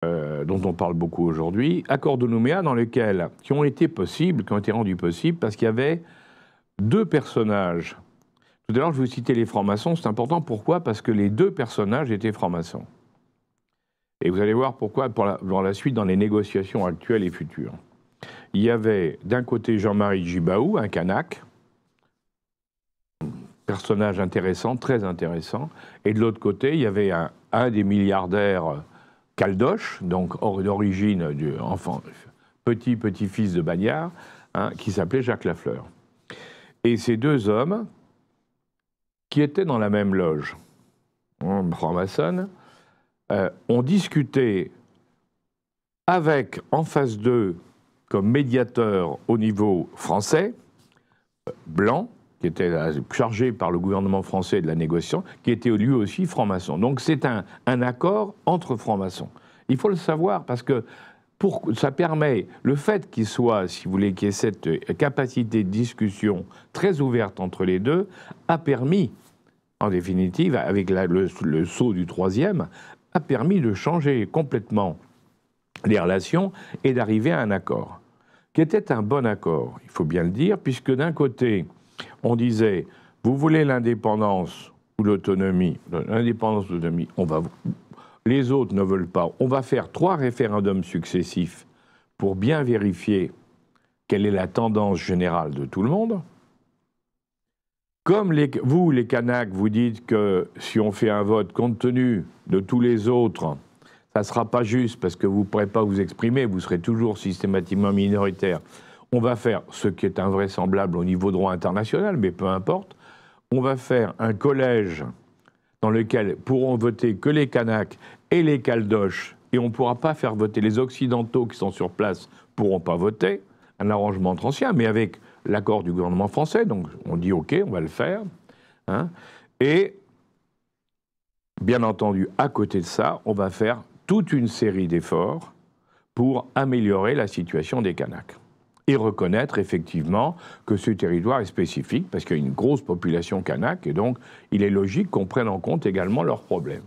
dont on parle beaucoup aujourd'hui, accord de Nouméa qui ont été rendus possibles parce qu'il y avait deux personnages. Tout à l'heure, je vous citais les francs-maçons, c'est important. Pourquoi? Parce que les deux personnages étaient francs-maçons. Et vous allez voir pourquoi dans la suite, dans les négociations actuelles et futures. Il y avait d'un côté Jean-Marie Djibaou, un Kanak, personnage intéressant, très intéressant, et de l'autre côté, il y avait un des milliardaires caldoche, donc d'origine du petit-fils de Bagnard, qui s'appelait Jacques Lafleur. Et ces deux hommes, qui étaient dans la même loge, franc-maçonne, ont discuté avec, en face d'eux, comme médiateur au niveau français, blanc, qui était chargé par le gouvernement français de la négociation, qui était lui aussi franc-maçon. Donc c'est un accord entre francs-maçons. Il faut le savoir parce que ça permet, le fait qu'il soit, si vous voulez, qu'il y ait cette capacité de discussion très ouverte entre les deux, a permis, en définitive, avec le saut du troisième, a permis de changer complètement les relations et d'arriver à un accord, qui était un bon accord, il faut bien le dire, puisque d'un côté, on disait, vous voulez l'indépendance ou l'autonomie, l'indépendance ou l'autonomie, les autres ne veulent pas, on va faire 3 référendums successifs pour bien vérifier quelle est la tendance générale de tout le monde. Comme vous, les Kanaks, vous dites que si on fait un vote compte tenu de tous les autres, ça ne sera pas juste parce que vous ne pourrez pas vous exprimer, vous serez toujours systématiquement minoritaire. On va faire ce qui est invraisemblable au niveau droit international, mais peu importe. On va faire un collège dans lequel pourront voter que les Kanaks et les Caldoches, et on ne pourra pas faire voter les Occidentaux qui sont sur place, ne pourront pas voter. Un arrangement entre anciens, mais avec l'accord du gouvernement français. Donc on dit OK, on va le faire. Et bien entendu, à côté de ça, on va faire toute une série d'efforts pour améliorer la situation des Kanaks. Et reconnaître effectivement que ce territoire est spécifique, parce qu'il y a une grosse population kanak, et donc il est logique qu'on prenne en compte également leurs problèmes.